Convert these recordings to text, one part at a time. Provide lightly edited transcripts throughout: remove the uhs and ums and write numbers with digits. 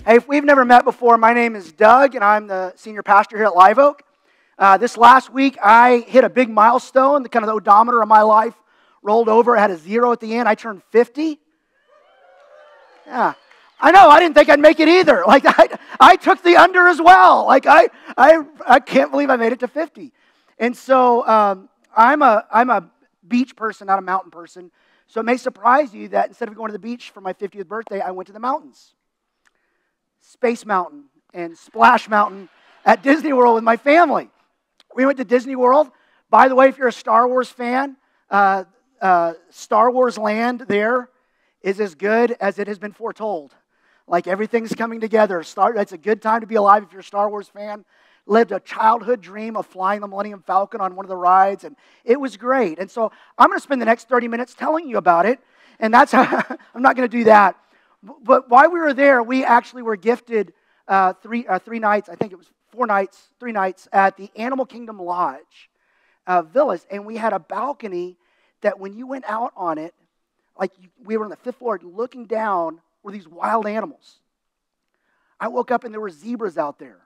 Hey, if we've never met before, my name is Doug, and I'm the senior pastor here at Live Oak. This last week, I hit a big milestone. The odometer of my life rolled over. It had a 0 at the end. I turned 50. Yeah, I know. I didn't think I'd make it either. I took the under as well. I can't believe I made it to 50. And so I'm a beach person, not a mountain person. So it may surprise you that instead of going to the beach for my 50th birthday, I went to the mountains. Space Mountain and Splash Mountain at Disney World with my family. We went to Disney World. By the way, if you're a Star Wars fan, Star Wars Land there is as good as it has been foretold. Like everything's coming together. It's a good time to be alive if you're a Star Wars fan. Lived a childhood dream of flying the Millennium Falcon on one of the rides, and it was great. And so I'm going to spend the next 30 minutes telling you about it, and that's how I'm not going to do that. But while we were there, we actually were gifted three nights, I think it was 3 nights at the Animal Kingdom Lodge villas. And we had a balcony that when you went out on it, we were on the 5th floor looking down, were these wild animals. I woke up and there were zebras out there.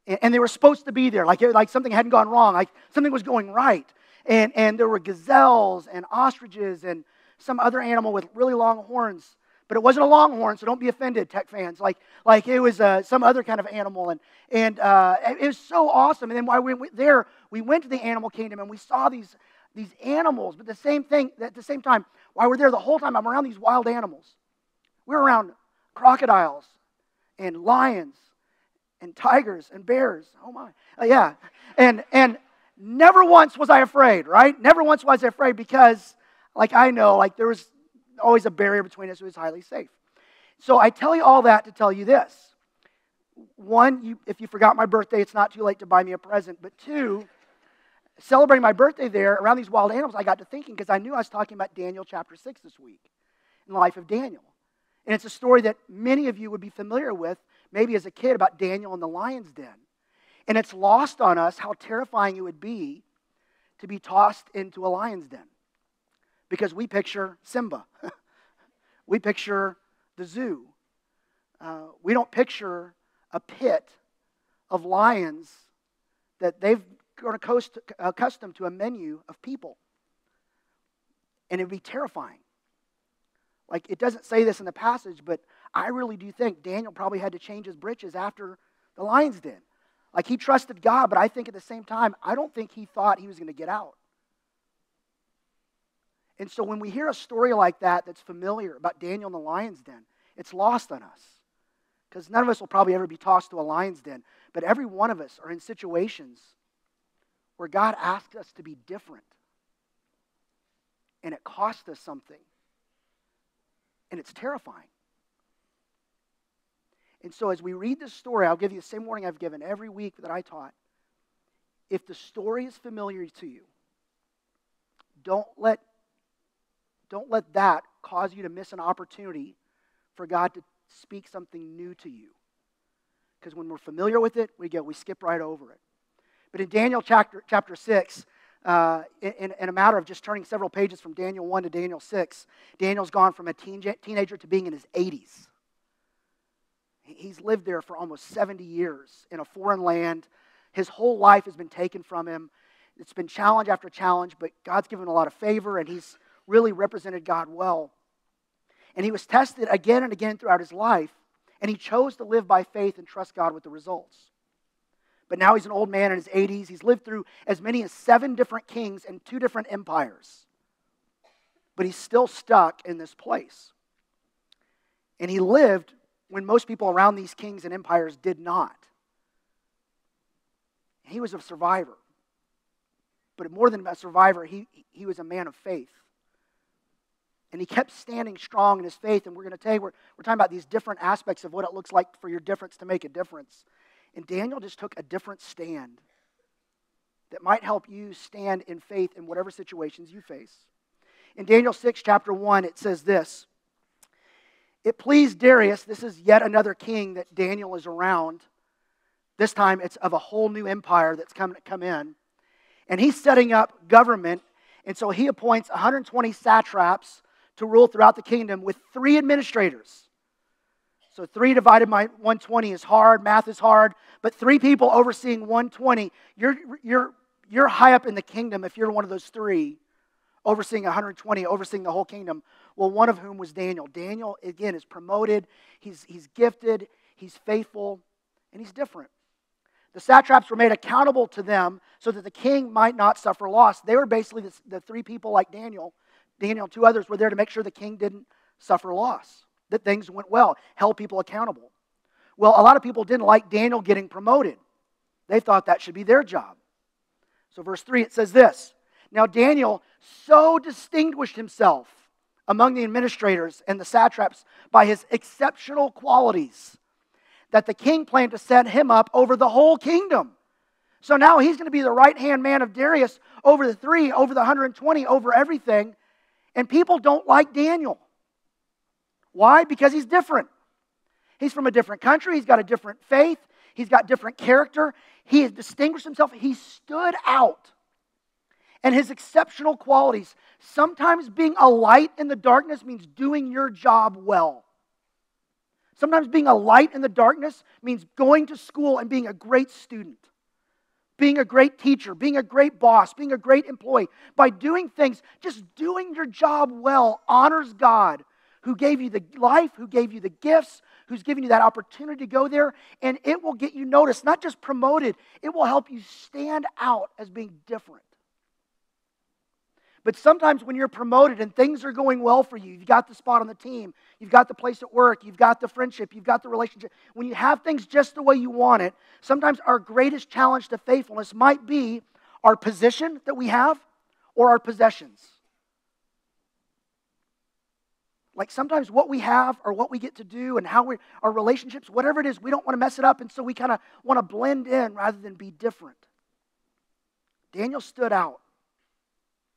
And they were supposed to be there, like something hadn't gone wrong, like something was going right. And there were gazelles and ostriches and some other animal with really long horns. But it wasn't a longhorn, so don't be offended, tech fans. Like it was some other kind of animal, and it was so awesome. And then while we went there, we went to the animal kingdom, and we saw these animals. But at the same time, while we're there, the whole time I'm around these wild animals. We're around crocodiles and lions and tigers and bears. Oh my, yeah. And never once was I afraid, right? Never once was I afraid because, I know, there was always a barrier between us. It was highly safe. So I tell you all that to tell you this. One, if you forgot my birthday, it's not too late to buy me a present. But two, celebrating my birthday there around these wild animals, I got to thinking because I knew I was talking about Daniel chapter 6 this week, in the life of Daniel. And it's a story that many of you would be familiar with, maybe as a kid, about Daniel in the lion's den. And it's lost on us how terrifying it would be to be tossed into a lion's den. Because we picture Simba. We picture the zoo. We don't picture a pit of lions that they've grown accustomed to a menu of people. And it would be terrifying. It doesn't say this in the passage, but I really do think Daniel probably had to change his britches after the lion's den. He trusted God, but I think at the same time, I don't think he thought he was going to get out. And so when we hear a story like that that's familiar about Daniel in the lion's den, it's lost on us. Because none of us will probably ever be tossed to a lion's den. But every one of us are in situations where God asks us to be different. And it costs us something. And it's terrifying. And so as we read this story, I'll give you the same warning I've given every week that I taught. If the story is familiar to you, don't let that cause you to miss an opportunity for God to speak something new to you. Because when we're familiar with it, we skip right over it. But in Daniel chapter 6, in a matter of just turning several pages from Daniel 1 to Daniel 6, Daniel's gone from a teenager to being in his 80s. He's lived there for almost 70 years in a foreign land. His whole life has been taken from him. It's been challenge after challenge, but God's given him a lot of favor, and he's really represented God well. And he was tested again and again throughout his life, and he chose to live by faith and trust God with the results. But now he's an old man in his 80s. He's lived through as many as 7 different kings and 2 different empires. But he's still stuck in this place. And he lived when most people around these kings and empires did not. He was a survivor. But more than a survivor, he was a man of faith. And he kept standing strong in his faith. And we're going to tell you, we're talking about these different aspects of what it looks like for your difference to make a difference. And Daniel just took a different stand that might help you stand in faith in whatever situations you face. In Daniel 6, chapter 1, it says this. It pleased Darius, this is yet another king that Daniel is around. This time it's of a whole new empire that's come in. And he's setting up government. And so he appoints 120 satraps to rule throughout the kingdom with 3 administrators. So 3 divided by 120 is hard. Math is hard. But 3 people overseeing 120, you're high up in the kingdom if you're one of those 3 overseeing 120, overseeing the whole kingdom. Well, one of whom was Daniel. Daniel, again, is promoted. He's gifted. He's faithful. And he's different. The satraps were made accountable to them so that the king might not suffer loss. They were basically the 3 people like Daniel. Daniel and 2 others were there to make sure the king didn't suffer loss, that things went well, held people accountable. Well, a lot of people didn't like Daniel getting promoted. They thought that should be their job. So verse 3, it says this, "Now Daniel so distinguished himself among the administrators and the satraps by his exceptional qualities that the king planned to set him up over the whole kingdom." So now he's going to be the right-hand man of Darius over the 3, over the 120, over everything. And people don't like Daniel. Why? Because he's different. He's from a different country. He's got a different faith. He's got different character. He has distinguished himself. He stood out. And his exceptional qualities, sometimes being a light in the darkness means doing your job well. Sometimes being a light in the darkness means going to school and being a great student, being a great teacher, being a great boss, being a great employee. By doing things, just doing your job well honors God, who gave you the life, who gave you the gifts, who's given you that opportunity to go there, and it will get you noticed, not just promoted. It will help you stand out as being different. But sometimes when you're promoted and things are going well for you, you've got the spot on the team, you've got the place at work, you've got the friendship, you've got the relationship. When you have things just the way you want it, sometimes our greatest challenge to faithfulness might be our position that we have or our possessions. Like sometimes what we have or what we get to do and how our relationships, whatever it is, we don't want to mess it up, and so we kind of want to blend in rather than be different. Daniel stood out.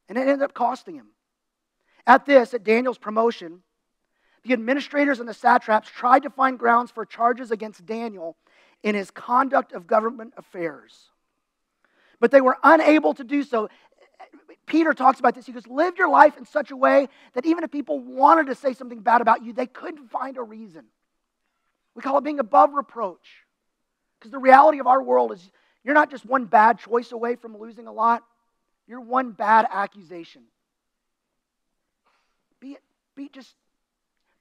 And it ended up costing him. At Daniel's promotion, the administrators and the satraps tried to find grounds for charges against Daniel in his conduct of government affairs. But they were unable to do so. Peter talks about this. He goes, live your life in such a way that even if people wanted to say something bad about you, they couldn't find a reason. We call it being above reproach. Because the reality of our world is you're not just one bad choice away from losing a lot. You're one bad accusation. Just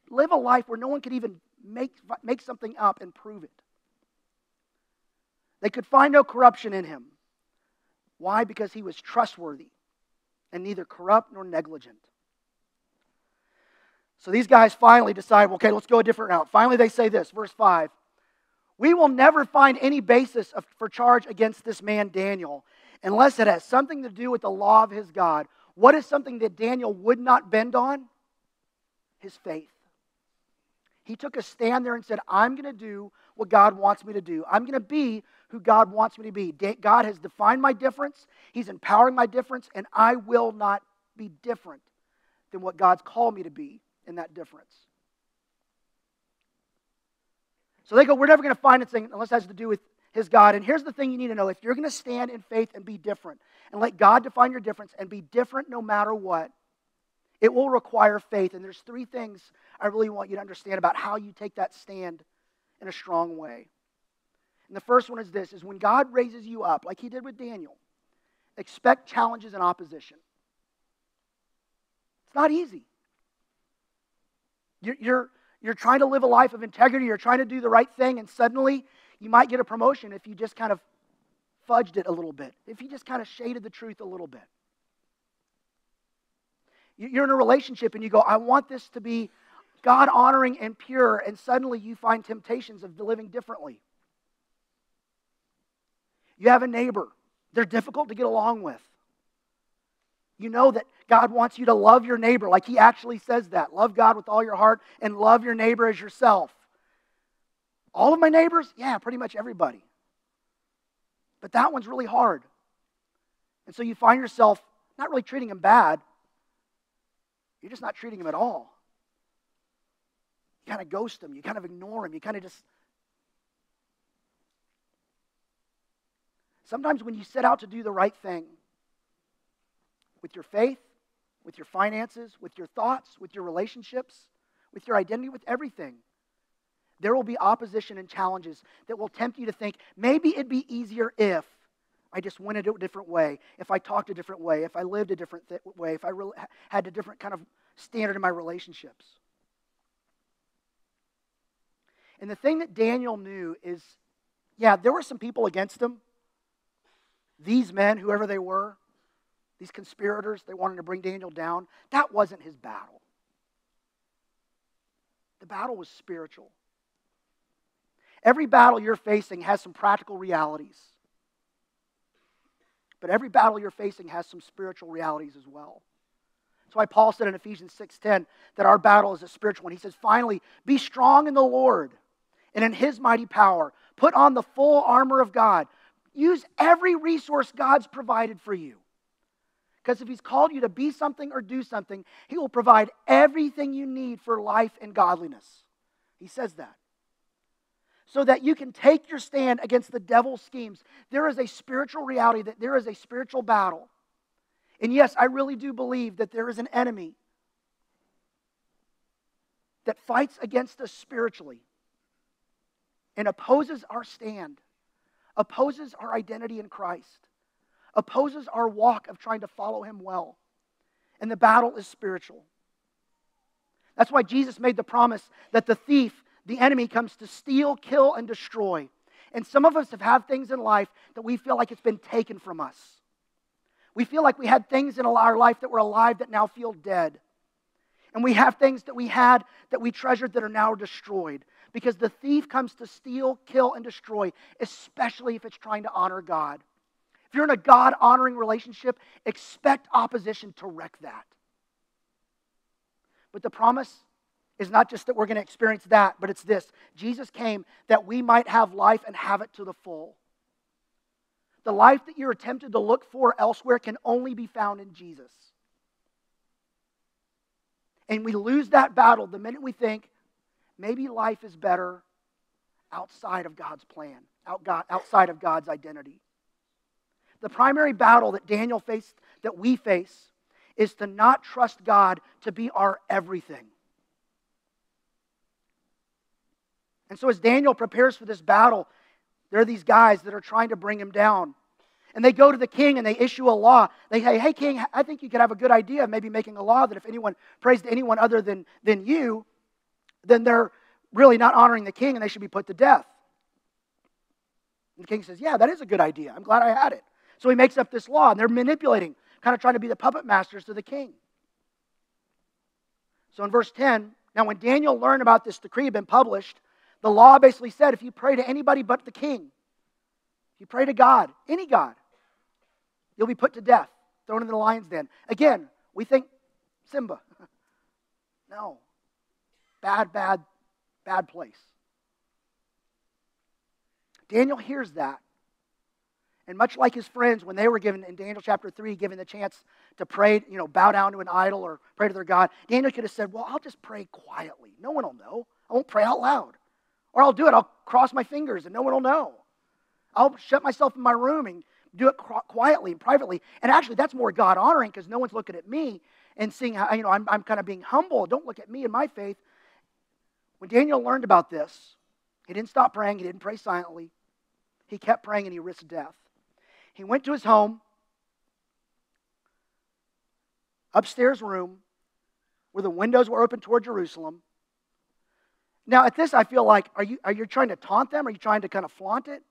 live a life where no one could even make something up and prove it. They could find no corruption in him. Why? Because he was trustworthy and neither corrupt nor negligent. So these guys finally decide, okay, let's go a different route. Finally they say this, verse 5. "We will never find any basis for charge against this man Daniel, unless it has something to do with the law of his God." What is something that Daniel would not bend on? His faith. He took a stand there and said, I'm going to do what God wants me to do. I'm going to be who God wants me to be. God has defined my difference. He's empowering my difference, and I will not be different than what God's called me to be in that difference. So they go, we're never going to find anything unless it has to do with his God. And here's the thing you need to know. If you're going to stand in faith and be different, and let God define your difference and be different no matter what, it will require faith. And there's 3 things I really want you to understand about how you take that stand in a strong way. And the first one is this, is when God raises you up, like he did with Daniel, expect challenges and opposition. It's not easy. You're trying to live a life of integrity, you're trying to do the right thing, and suddenly you might get a promotion if you just kind of fudged it a little bit, if you just kind of shaded the truth a little bit. You're in a relationship and you go, I want this to be God-honoring and pure, and suddenly you find temptations of living differently. You have a neighbor. They're difficult to get along with. You know that God wants you to love your neighbor, like he actually says that. Love God with all your heart and love your neighbor as yourself. All of my neighbors? Yeah, pretty much everybody. But that one's really hard. And so you find yourself not really treating them bad. You're just not treating them at all. You kind of ghost them. You kind of ignore them. You kind of just... Sometimes when you set out to do the right thing, with your faith, with your finances, with your thoughts, with your relationships, with your identity, with everything, There will be opposition and challenges that will tempt you to think, maybe it'd be easier if I just went a different way, if I talked a different way, if I lived a different way, if I really had a different kind of standard in my relationships. And the thing that Daniel knew is, yeah, there were some people against him. These men, whoever they were, these conspirators, they wanted to bring Daniel down. That wasn't his battle. The battle was spiritual. Every battle you're facing has some practical realities. But every battle you're facing has some spiritual realities as well. That's why Paul said in Ephesians 6:10 that our battle is a spiritual one. He says, finally, be strong in the Lord and in His mighty power. Put on the full armor of God. Use every resource God's provided for you. Because if He's called you to be something or do something, He will provide everything you need for life and godliness. He says that. So that you can take your stand against the devil's schemes. There is a spiritual reality, that there is a spiritual battle. And yes, I really do believe that there is an enemy that fights against us spiritually and opposes our stand, opposes our identity in Christ, opposes our walk of trying to follow Him well. And the battle is spiritual. That's why Jesus made the promise that the thief, the enemy, comes to steal, kill, and destroy. And some of us have had things in life that we feel like it's been taken from us. We feel like we had things in our life that were alive that now feel dead. And we have things that we had that we treasured that are now destroyed. Because the thief comes to steal, kill, and destroy, especially if it's trying to honor God. If you're in a God-honoring relationship, expect opposition to wreck that. But the promise is not just that we're going to experience that, but it's this. Jesus came that we might have life and have it to the full. The life that you're tempted to look for elsewhere can only be found in Jesus. And we lose that battle the minute we think, maybe life is better outside of God's plan, outside of God's identity. The primary battle that Daniel faced, that we face, is to not trust God to be our everything. And so as Daniel prepares for this battle, there are these guys that are trying to bring him down. And they go to the king and they issue a law. They say, hey king, I think you could have a good idea of maybe making a law that if anyone prays to anyone other than you, then they're really not honoring the king and they should be put to death. And the king says, yeah, that is a good idea. I'm glad I had it. So he makes up this law and they're manipulating, kind of trying to be the puppet masters to the king. So in verse 10, now when Daniel learned about this decree had been published, the law basically said if you pray to anybody but the king, if you pray to God, any God, you'll be put to death, thrown into the lion's den. Again, we think Simba. No. Bad place. Daniel hears that. And much like his friends, when they were given, in Daniel chapter 3, given the chance to pray, bow down to an idol or pray to their God, Daniel could have said, well, I'll just pray quietly. No one will know. I won't pray out loud. Or I'll do it. I'll cross my fingers and no one will know. I'll shut myself in my room and do it quietly and privately. And actually, that's more God-honoring because no one's looking at me and seeing how, I'm kind of being humble. Don't look at me and my faith. When Daniel learned about this, he didn't stop praying. He didn't pray silently. He kept praying and he risked death. He went to his home, upstairs room, where the windows were open toward Jerusalem. Now, at this, I feel like, are you trying to taunt them? Are you trying to kind of flaunt it?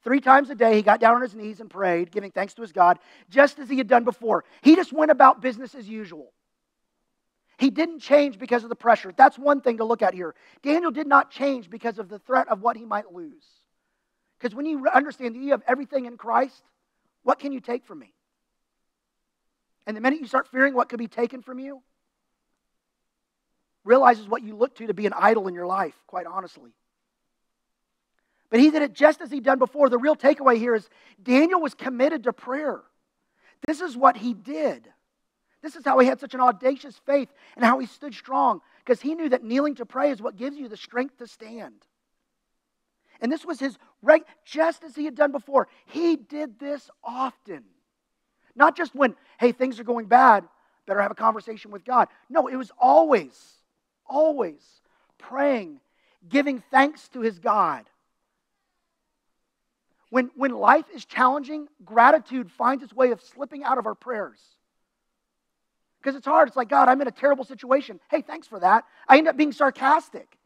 3 times a day, he got down on his knees and prayed, giving thanks to his God, just as he had done before. He just went about business as usual. He didn't change because of the pressure. That's one thing to look at here. Daniel did not change because of the threat of what he might lose. Because when you understand that you have everything in Christ, what can you take from me? And the minute you start fearing what could be taken from you, realizes what you look to be an idol in your life, quite honestly. But he did it just as he'd done before. The real takeaway here is Daniel was committed to prayer. This is what he did. This is how he had such an audacious faith and how he stood strong, because he knew that kneeling to pray is what gives you the strength to stand. And this was his just as he had done before. He did this often. Not just when, hey, things are going bad, better have a conversation with God. No, it was always praying giving thanks to his God. When life is challenging, gratitude finds its way of slipping out of our prayers. Because it's hard. It's like, God, I'm in a terrible situation. Hey, thanks for that. I end up being sarcastic.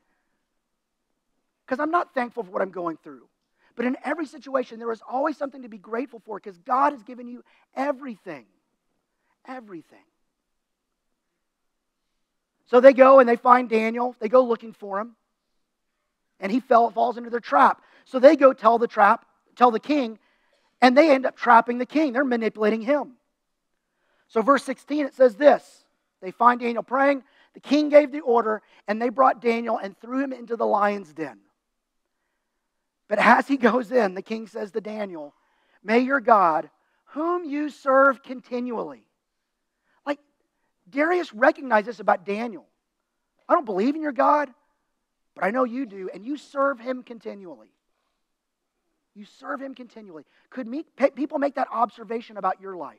Because I'm not thankful for what I'm going through. But in every situation, there is always something to be grateful for because God has given you everything. Everything. So they go and they find Daniel. They go looking for him. And he falls into their trap. So they go tell the king, and they end up trapping the king. They're manipulating him. So verse 16, it says this. They find Daniel praying. The king gave the order, and they brought Daniel and threw him into the lion's den. But as he goes in, the king says to Daniel, may your God, whom you serve continually. Like, Darius recognized this about Daniel. I don't believe in your God, but I know you do, and you serve him continually. You serve him continually. Could people make that observation about your life?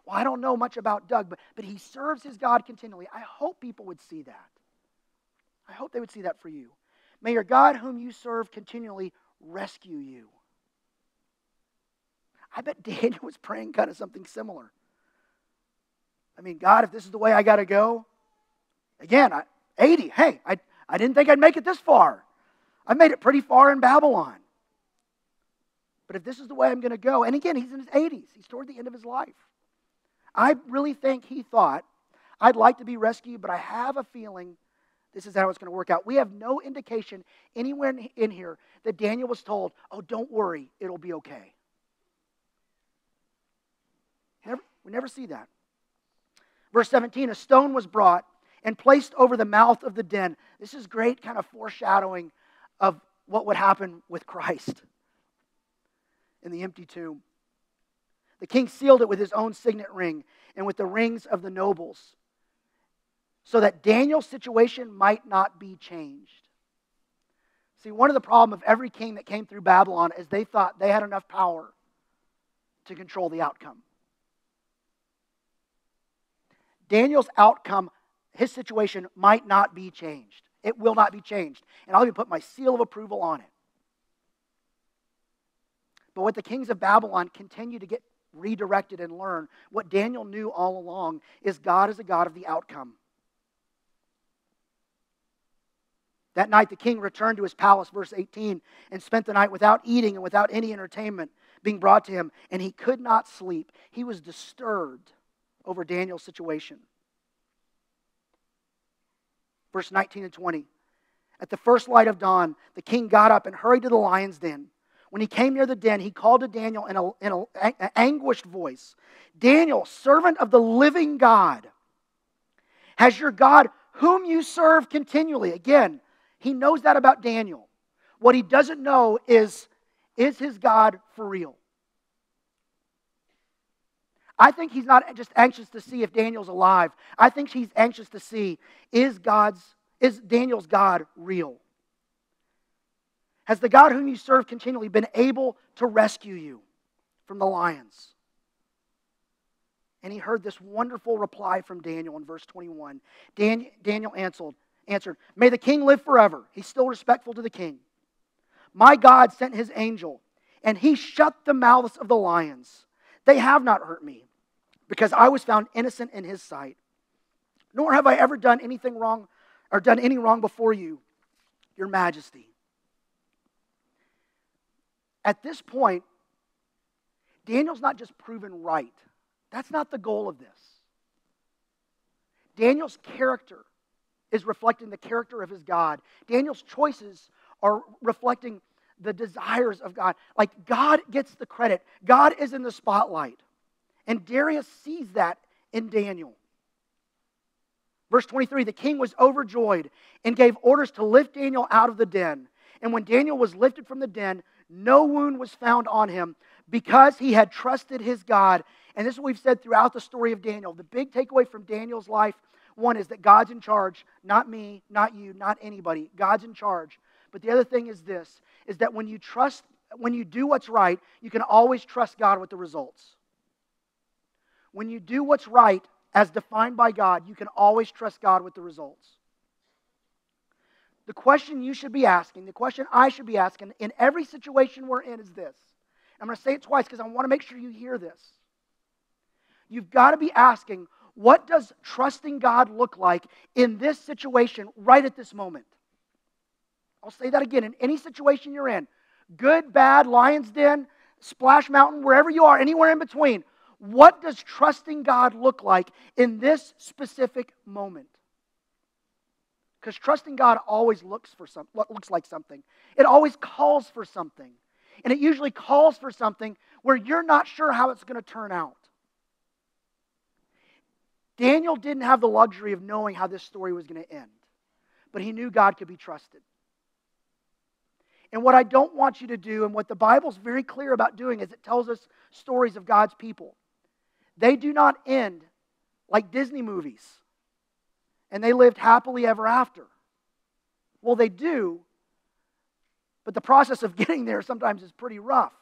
Well, I don't know much about Doug, but he serves his God continually. I hope people would see that. I hope they would see that for you. May your God, whom you serve continually, rescue you. I bet Daniel was praying kind of something similar. I mean, God, if this is the way I got to go, again, 80, hey, I didn't think I'd make it this far. I made it pretty far in Babylon. But if this is the way I'm going to go, and again, he's in his 80s. He's toward the end of his life. I really think he thought, I'd like to be rescued, but I have a feeling this is how it's going to work out. We have no indication anywhere in here that Daniel was told, oh, don't worry, it'll be okay. We never see that. Verse 17, a stone was brought and placed over the mouth of the den. This is great kind of foreshadowing of what would happen with Christ in the empty tomb. The king sealed it with his own signet ring and with the rings of the nobles, so that Daniel's situation might not be changed. See, one of the problems of every king that came through Babylon is they thought they had enough power to control the outcome. Daniel's outcome, his situation, might not be changed. It will not be changed. And I'll even put my seal of approval on it. But what the kings of Babylon continue to get redirected and learn, what Daniel knew all along, is God is a God of the outcome. That night the king returned to his palace, verse 18, and spent the night without eating and without any entertainment being brought to him, and he could not sleep. He was disturbed over Daniel's situation. Verse 19 and 20. At the first light of dawn, the king got up and hurried to the lion's den. When he came near the den, he called to Daniel in an anguished voice, Daniel, servant of the living God, has your God, whom you serve continually. Again, he knows that about Daniel. What he doesn't know is his God for real? I think he's not just anxious to see if Daniel's alive. I think he's anxious to see, is Daniel's God real? Has the God whom you serve continually been able to rescue you from the lions? And he heard this wonderful reply from Daniel in verse 21. Daniel answered, may the king live forever. He's still respectful to the king. My God sent his angel, and he shut the mouths of the lions. They have not hurt me, because I was found innocent in his sight. Nor have I ever done anything wrong or done any wrong before you, your majesty. At this point, Daniel's not just proven right. That's not the goal of this. Daniel's character is reflecting the character of his God. Daniel's choices are reflecting the desires of God. Like, God gets the credit. God is in the spotlight. And Darius sees that in Daniel. Verse 23, the king was overjoyed and gave orders to lift Daniel out of the den. And when Daniel was lifted from the den, no wound was found on him because he had trusted his God. And this is what we've said throughout the story of Daniel. The big takeaway from Daniel's life, one, is that God's in charge. Not me, not you, not anybody. God's in charge. But the other thing is this, is that when you do what's right, you can always trust God with the results. When you do what's right, as defined by God, you can always trust God with the results. The question you should be asking, the question I should be asking in every situation we're in is this. I'm going to say it twice because I want to make sure you hear this. You've got to be asking, what does trusting God look like in this situation right at this moment? I'll say that again. In any situation you're in, good, bad, Lion's Den, Splash Mountain, wherever you are, anywhere in between, what does trusting God look like in this specific moment? Because trusting God always looks like something. It always calls for something. And it usually calls for something where you're not sure how it's going to turn out. Daniel didn't have the luxury of knowing how this story was going to end. But he knew God could be trusted. And what I don't want you to do, and what the Bible's very clear about doing, is it tells us stories of God's people. They do not end like Disney movies. And they lived happily ever after. Well, they do, but the process of getting there sometimes is pretty rough.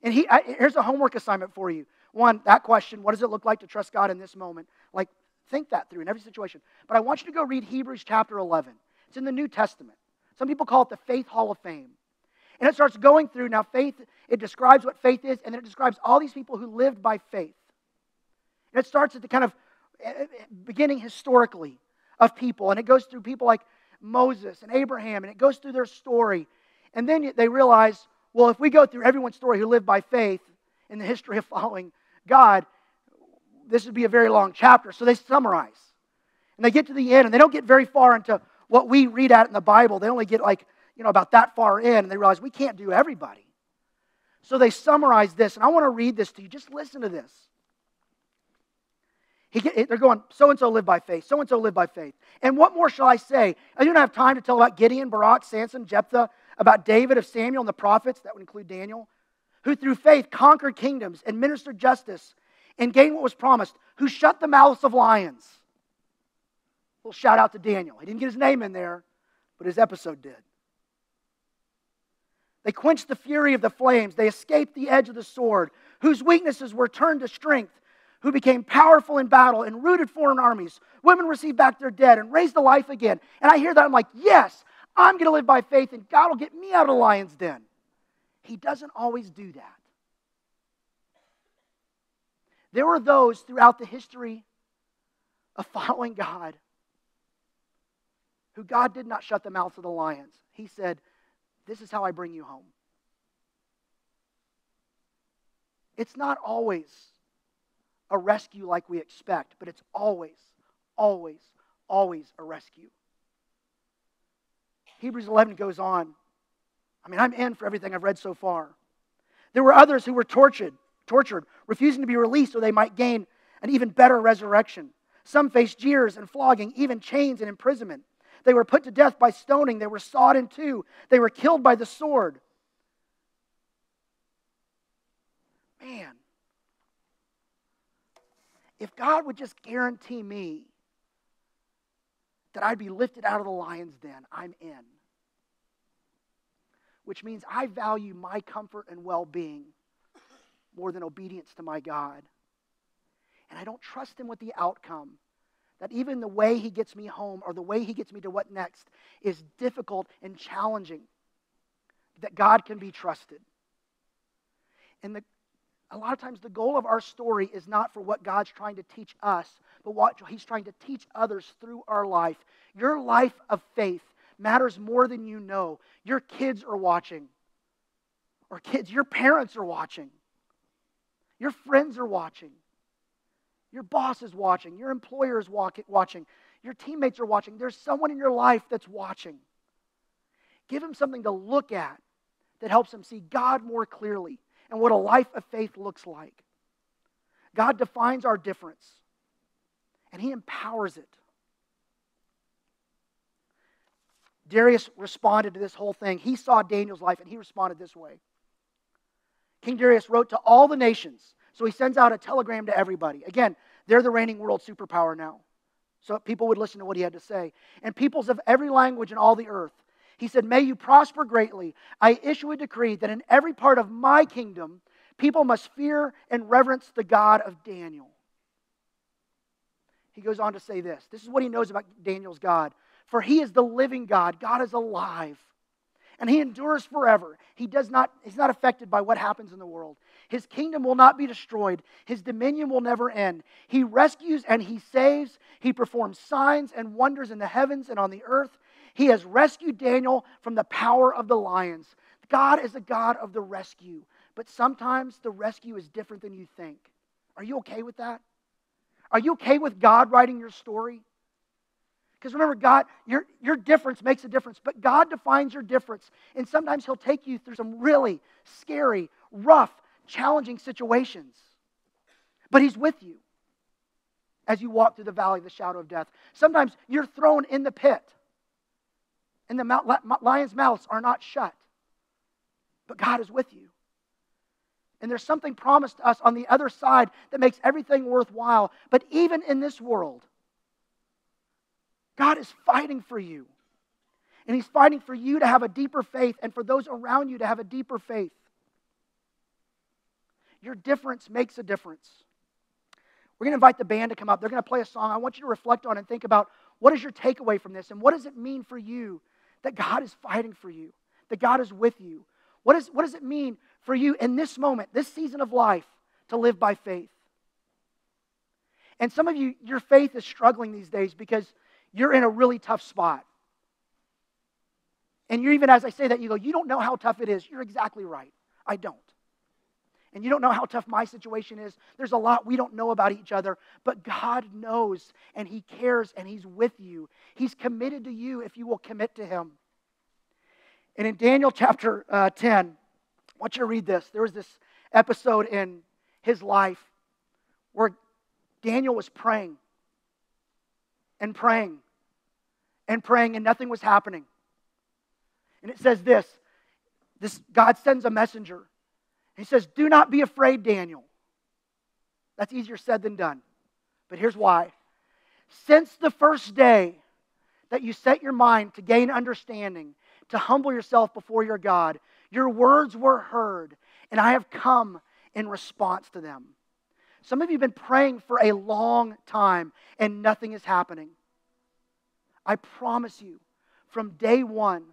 And here's a homework assignment for you. One, that question, what does it look like to trust God in this moment? Like, think that through in every situation. But I want you to go read Hebrews chapter 11. It's in the New Testament. Some people call it the Faith Hall of Fame. And it starts going through, now faith, it describes what faith is, and then it describes all these people who lived by faith. And it starts at the kind of beginning historically of people, and it goes through people like Moses and Abraham, and it goes through their story. And then they realize, well, if we go through everyone's story who lived by faith in the history of following God, this would be a very long chapter. So they summarize. And they get to the end, and they don't get very far into what we read at in the Bible. They only get about that far in, and they realize we can't do everybody. So they summarize this, and I want to read this to you. Just listen to this. They're going, so-and-so lived by faith, so-and-so lived by faith. And what more shall I say? I don't have time to tell about Gideon, Barak, Samson, Jephthah, about David, of Samuel, and the prophets, that would include Daniel, who through faith conquered kingdoms, administered justice, and gained what was promised, who shut the mouths of lions. A little shout out to Daniel. He didn't get his name in there, but his episode did. They quenched the fury of the flames. They escaped the edge of the sword, whose weaknesses were turned to strength, who became powerful in battle and routed foreign armies. Women received back their dead and raised to life again. And I hear that, I'm like, yes, I'm going to live by faith and God will get me out of the lion's den. He doesn't always do that. There were those throughout the history of following God who God did not shut the mouths of the lions. He said, this is how I bring you home. It's not always a rescue like we expect, but it's always, always, always a rescue. Hebrews 11 goes on. I'm in for everything I've read so far. There were others who were tortured, refusing to be released so they might gain an even better resurrection. Some faced jeers and flogging, even chains and imprisonment. They were put to death by stoning. They were sawed in two. They were killed by the sword. Man, if God would just guarantee me that I'd be lifted out of the lion's den, I'm in. Which means I value my comfort and well-being more than obedience to my God. And I don't trust Him with the outcome. That even the way He gets me home or the way He gets me to what next is difficult and challenging. That God can be trusted. And a lot of times the goal of our story is not for what God's trying to teach us, but what He's trying to teach others through our life. Your life of faith matters more than you know. Your kids are watching. Or your parents are watching. Your friends are watching. Your boss is watching. Your employer is watching. Your teammates are watching. There's someone in your life that's watching. Give them something to look at that helps them see God more clearly and what a life of faith looks like. God defines our difference, and He empowers it. Darius responded to this whole thing. He saw Daniel's life, and he responded this way. King Darius wrote to all the nations. So he sends out a telegram to everybody. Again, they're the reigning world superpower now. So people would listen to what he had to say. And peoples of every language in all the earth. He said, may you prosper greatly. I issue a decree that in every part of my kingdom, people must fear and reverence the God of Daniel. He goes on to say this. This is what he knows about Daniel's God. For he is the living God. God is alive. And he endures forever. He's not affected by what happens in the world. His kingdom will not be destroyed. His dominion will never end. He rescues and he saves. He performs signs and wonders in the heavens and on the earth. He has rescued Daniel from the power of the lions. God is a God of the rescue. But sometimes the rescue is different than you think. Are you okay with that? Are you okay with God writing your story? Because remember, God, your difference makes a difference, but God defines your difference. And sometimes He'll take you through some really scary, rough, challenging situations. But He's with you as you walk through the valley of the shadow of death. Sometimes you're thrown in the pit, and the lion's mouths are not shut. But God is with you. And there's something promised to us on the other side that makes everything worthwhile. But even in this world, God is fighting for you. And He's fighting for you to have a deeper faith and for those around you to have a deeper faith. Your difference makes a difference. We're going to invite the band to come up. They're going to play a song. I want you to reflect on and think about what is your takeaway from this and what does it mean for you that God is fighting for you, that God is with you. What does it mean for you in this moment, this season of life, to live by faith? And some of you, your faith is struggling these days because you're in a really tough spot. And you're even, as I say that, you go, you don't know how tough it is. You're exactly right. I don't. And you don't know how tough my situation is. There's a lot we don't know about each other. But God knows, and He cares, and He's with you. He's committed to you if you will commit to Him. And in Daniel chapter 10, I want you to read this. There was this episode in his life where Daniel was praying and praying and praying, and nothing was happening. And it says this God sends a messenger. He says, "Do not be afraid, Daniel." That's easier said than done. But here's why. Since the first day that you set your mind to gain understanding, to humble yourself before your God, your words were heard, and I have come in response to them. Some of you have been praying for a long time, and nothing is happening. I promise you, from day one,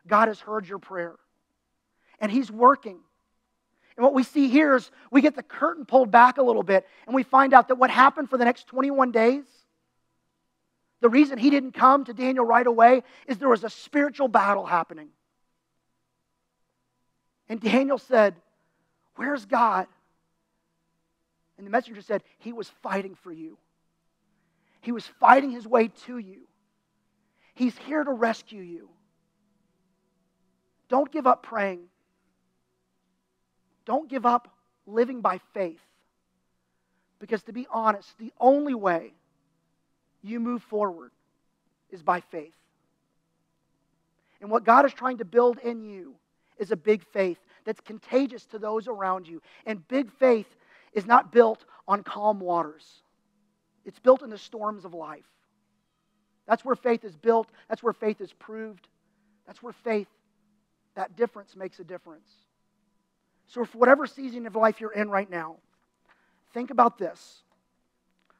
God has heard your prayer. And He's working. And what we see here is we get the curtain pulled back a little bit, and we find out that what happened for the next 21 days, the reason He didn't come to Daniel right away is there was a spiritual battle happening. And Daniel said, "Where's God?" And the messenger said, "He was fighting for you. He was fighting His way to you. He's here to rescue you." Don't give up praying. Don't give up living by faith. Because to be honest, the only way you move forward is by faith. And what God is trying to build in you is a big faith that's contagious to those around you. And big faith is not built on calm waters. It's built in the storms of life. That's where faith is built. That's where faith is proved. That's where faith, that difference makes a difference. So for whatever season of life you're in right now, think about this.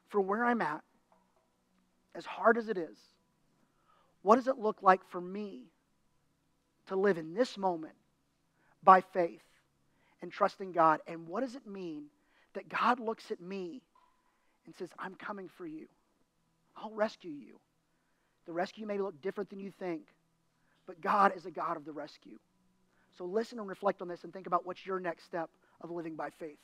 For where I'm at, as hard as it is, what does it look like for me to live in this moment by faith and trusting God? And what does it mean that God looks at me and says, "I'm coming for you. I'll rescue you." The rescue may look different than you think, but God is a God of the rescue. So listen and reflect on this and think about what's your next step of living by faith.